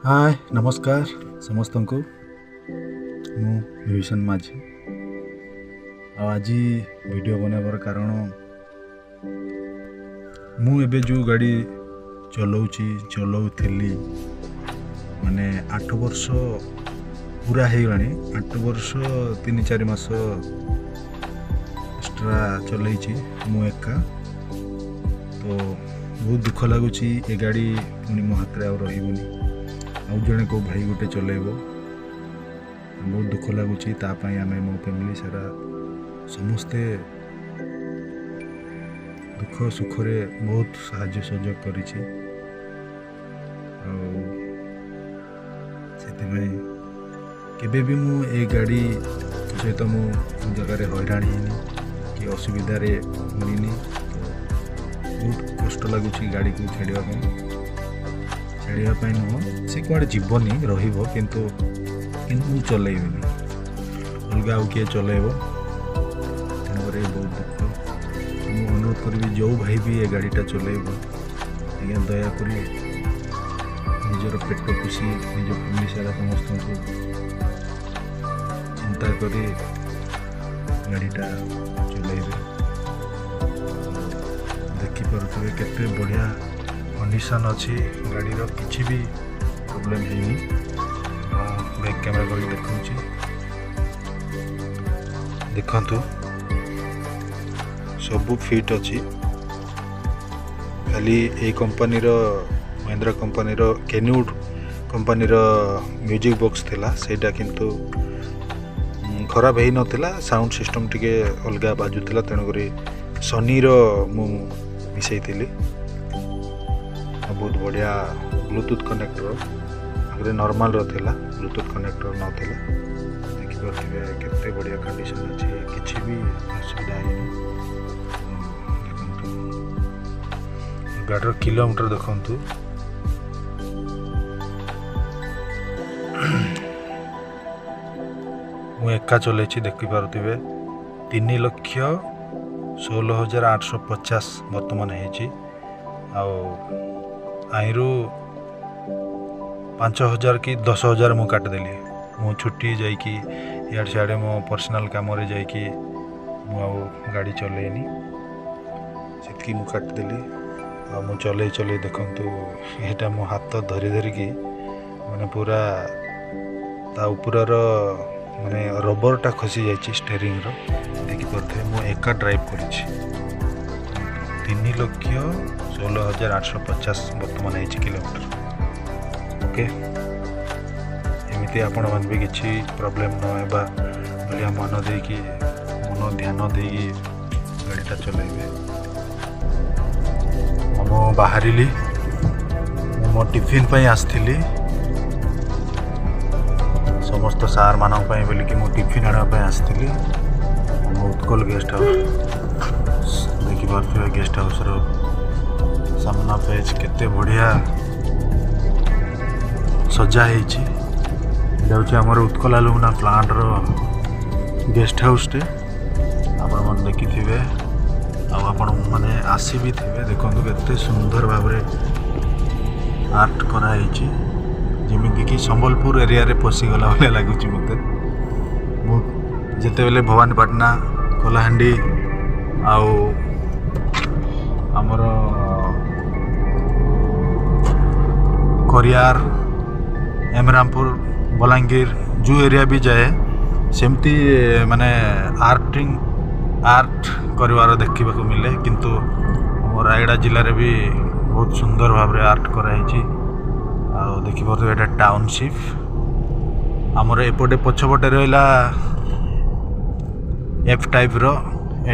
हाय नमस्कार समस्त को मु विभीषण माझी आज वीडियो बनावर कारण मु एबे जो गाड़ी चलाऊली माने 8 वर्ष पूरा हो गलानी 8 वर्ष 3-4 मास एक्स्ट्रा चलई मु एका तो बहुत दुख लगुच ए गाड़ी पुणी मो हाथ में रही आउ जड़े को भाई गोटे चलेब बहुत दुख लगुच आम मो फैमिली सारा समस्ते दुख सुख रे बहुत साहाय्य सहयोग कर भी मु ए गाड़ी सहित मु जगह हैरान कि असुविधा मिलनी बहुत कष्ट लगुच गाड़ी को छाड़ापी नुह से कड़े जीवनी रु चलैबी अलग आउ किए चलैब तेनाली बहुत दुख मुझे अनुरोध करी जो भाई भी ये गाड़ीटा चलैब आज्ञा दयाक निजर पेट पोषी निज फैमिली सारा समस्त चिंता कर गाड़ीटा चलैबे देखिपे केते बढ़िया कंडीशन अच्छी गाड़ी किसी भी प्रॉब्लम है बैक कैमरा कर देखु सब फिट अच्छी खाली ए company Mahindra company Kenwood company music box थिला सेटा किंतु खराब है नथिला साउंड सिस्टम टिके अलगा बाजुला तेणुक सनी मु मिसई बहुत बढ़िया ब्लूटूथ कनेक्टर आगे नॉर्मल रहा ब्लूटूथ कनेक्टर नाला देखिपे केते बढ़िया कंडीशन अच्छी किसी भी असुविधा है गाड़ी किलोमीटर देखु मु एका चल देखिपे 3,16,850 बर्तमान हो आईरु 5,000 कि 10,000 मु काटिदेली मु छुट्टी जाइकी इाड़े सियाड़े मो पर्सनाल काम जाइकी गाड़ी चलैनी से मु काटिदेली मु चल देखु यहाँ मो हाथ धरी धरिकी मैंने पूरा ता ऊपर माने रबरटा खसी जाइए स्टेरिंग देखिपे मु एका ड्राइव कर 3,16,850 बर्तमान किलोमीटर ओके एमती आपण मन भी किसी प्रॉब्लम न मन देकी मन ध्यान देकी गाड़ीटा चलैबे मु बाहरी मो टिफिन पे आसली समस्त सार मान बोलिकी मो टिफिन आने आसली उत्कल गेस्ट हाउस देखिपे गेस्ट हाउस सामना पेज केते बढ़िया सजा होमर Utkal alumina plant guest house टे आपण मन देखि आपण माने आसी भी थे देखो केते सुंदर भाव आर्ट कराई जमीक कि संबलपुर एरिया रे पशिगला भाई लगुच मत जिते बेले भवानीपाटना कलाहांडी आमर कोरियार एमरामपुर बलांगीर जो एरिया भी जाए सेमती माने आर्ट कर देखा मिले किंतु रायगड़ा जिले में भी बहुत सुंदर भाव आर्ट कराई देखिए ये टाउनशिप आमर एपटे पछपटे रहा एफ टाइप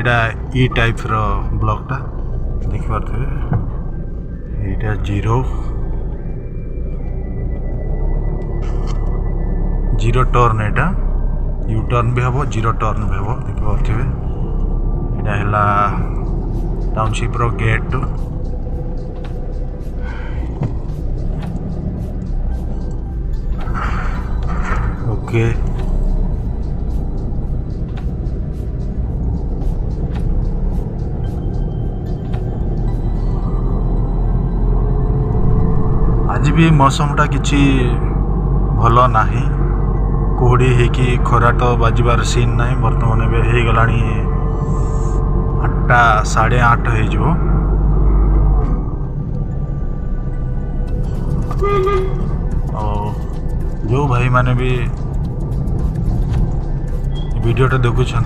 एटा ई टाइप ब्लॉकटा देखिपे यहाँ जीरो टर्न एटा यू टर्न भी हम जीरो टर्न भी हम देखिपे यहाँ है टाउनशिप गेट ओके आज भी मौसमटा किसी भल ना कुहुड़ी होगी खरा तो बाजार सीन ना बर्तमान हो गला 8टा 8:30 हो जो भाई माने भी वीडियोटा देखुं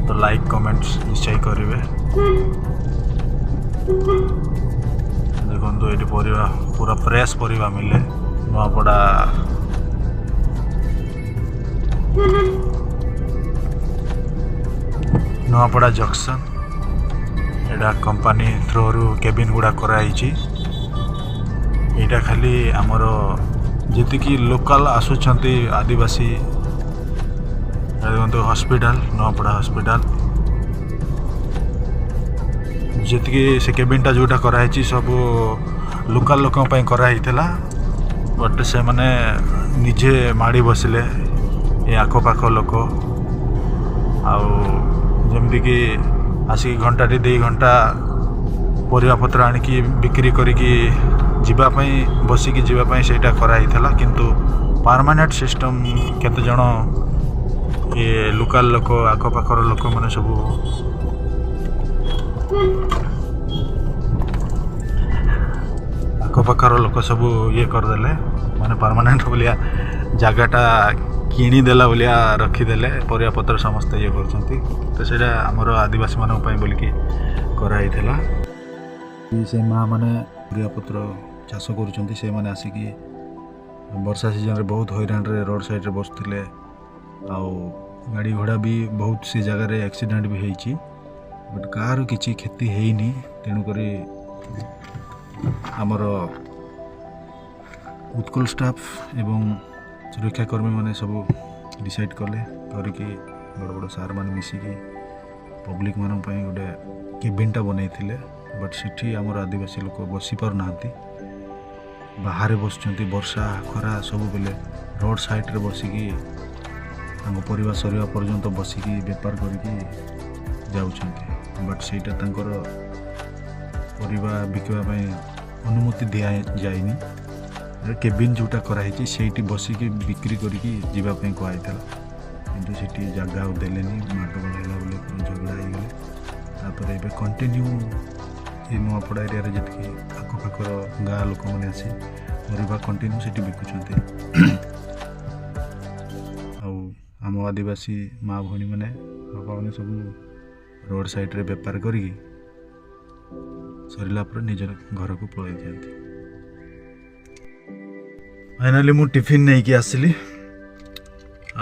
तो लाइक कमेंट्स निश्चय करेंगे। देखो ये परिवा पूरा फ्रेश परिवा मिले नुआपड़ा नुआपड़ा जंक्शन एटा कंपनी थ्रू केबिन गुड़ा कराई यहाँ खाली आमर जी लोकल आसुंच आदिवासी हॉस्पिटल नुआपड़ा हॉस्पिटल जी से केबिनटा जोटा कराई सब लोकल लोक कराई बट से माने निजे माड़ी बसिले ये आखपाख लोक आमती कि आसिक घंटा 2 घंटा परिवा पत्र आणिकी बिक्री करिकी जीवापाई बसिकी जीवापाई सेटा कराई किंतु परमानेंट सिस्टम केते जण ये लोकल लोक आखपाखर लोक मैंने सब आखपाखर लोक सब ये करदेले माने परमानेंट बोलिया जगटा किणीदेला बोलिया रखीदेले परिया पत्र समस्ते ये कर तो ସେଇଟା ଆମର आदिवासी मान बोलिकी कराई से माँ मैंने परिया पत्र चाष करुँच से मैंने आसिकी वर्षा सीजन रे बहुत हैरान रे रोड साइड रे बसुले गाड़ी घोड़ा भी बहुत सी जगह रे एक्सीडेंट भी होती बट कार किसी क्षति है तेणुक आमर उत्कल स्टाफ एवं सुरक्षाकर्मी मैंने सब डिसाइड कले करके बड़ बड़ सार मैंने मिसिकी पब्लिक मान गोटे केबिनटा बनई बट सेठी आमर आदिवासी लोक बसी पार ना बाहर बस वर्षा खरा सब बेले रोड साइड रे बसिकी परिवार सरिया पर्यंत बसिकी बेपार करके जाउछन्ति बट सेटा तांकर परिवार बिकवाई अनुमति दिया जाइनी केबिन जोटा कराई सेठी बसिकी बिक्री करके जीवाई कहई किंतु सेठी जगह देलेनी माडगोल है बोले झगड़ा हो गले तापर ए कंटिन्यू ये नुआपड़ा एरिया जी आखपाखर गाँ लोक मैंने आसी परिवा कंटिन्यू सेठी बिकुछन्ति आम आदिवासी माँ भौणी मैंने बापा मैंने सब रोड साइड रे बेपार करी सरला पर निज घर को पलि जाती। फाइनाली मु टिफिन नहीं कि आसली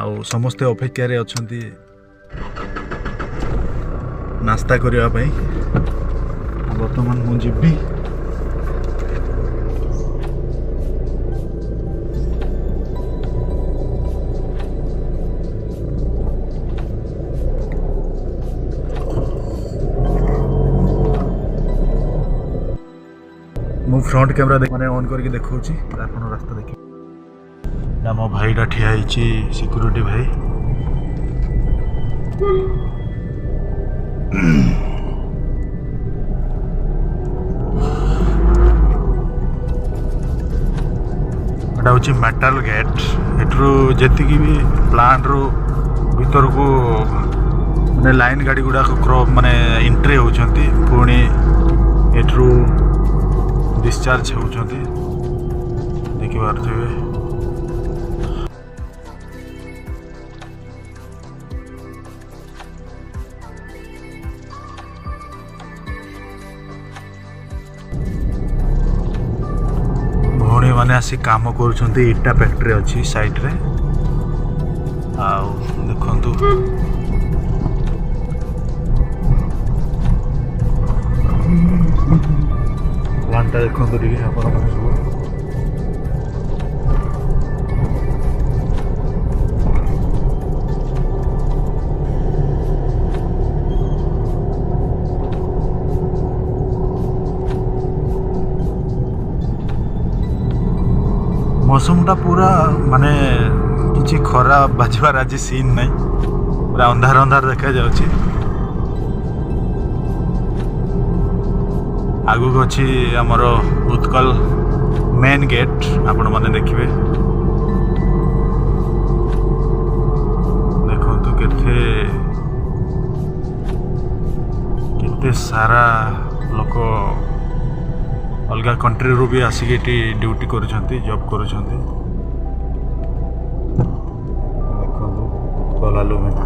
आउ समस्ते अपेक्षा रे अछंती नास्ता करिया पई वर्तमान मु जिबी मु फ्रंट कैमरा मैंने ऑन करके देखौची आपन रास्ता देखि ना मो भाईटा ठिया हिची सिक्यूरिटी भाई एटा होची मेटल गेट एट्रू जेति की भी प्लांट रो भीतर को माने लाइन गाड़ी गुडा क्रॉप माने एंट्री होचंती पुणी एट्रू डिस्चार्ज होचंती देखि पारथिबे भौणी माने आसी काम करुछंती इटा फैक्ट्री अच्छी साइड रे आउ देखंतु प्लांटा देखंतु टिके आपण माने सब मौसमटा पूरा माने किसी खरा बाजबार आज सीन नहीं पूरा अंधार अंधार देखा जाउछि आगु अच्छी आमर उत्कल मेन गेट आपण माने देखिए देखो केते सारा लोक अलग कंट्री रू भी आसिक ड्यूटी करुछंती जॉब करुछंती कोला लुमिना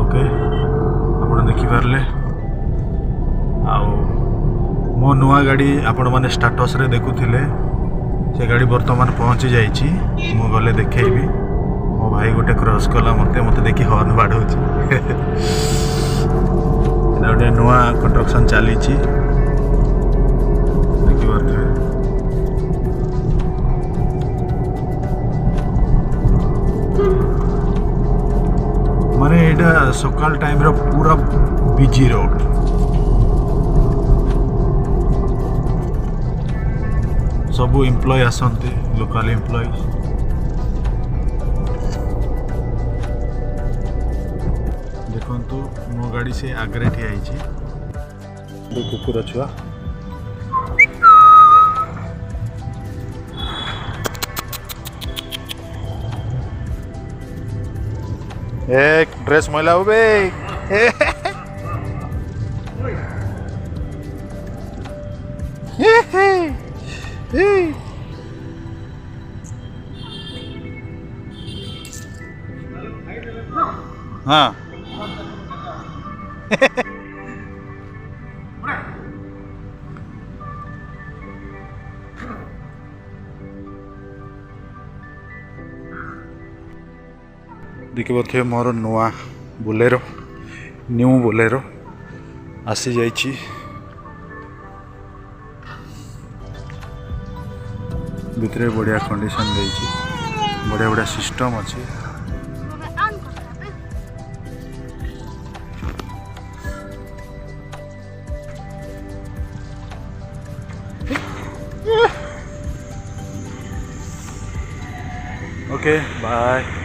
ओके आपण देखि पारले मो नुआ गाड़ी आपण माने स्टेटस रे देखुथिले से गाड़ी वर्तमान पहुंची जाइछि मु गले देखैबी मो भाई गोटे क्रॉस कला मते देखि हॉर्न बाडौछि गोटे नुआ कंस्ट्रक्शन चली देखिए माने एटा सकाल टाइम रो पूरा बिजी रोड सबू एम्प्लॉय आसंती लोकल एम्प्लॉय देखंतु मो गाड़ी से आगरे ठिया आइछि दो कुकुर छुआ एक ड्रेस मैला हो बे हाँ देखिए मोर नुआ बोलेरो न्यू बोलेरो आसी जाइछि भितरे बढ़िया कंडीशन देइछि बढ़िया बढ़िया सिस्टम अच्छी ओके बाय।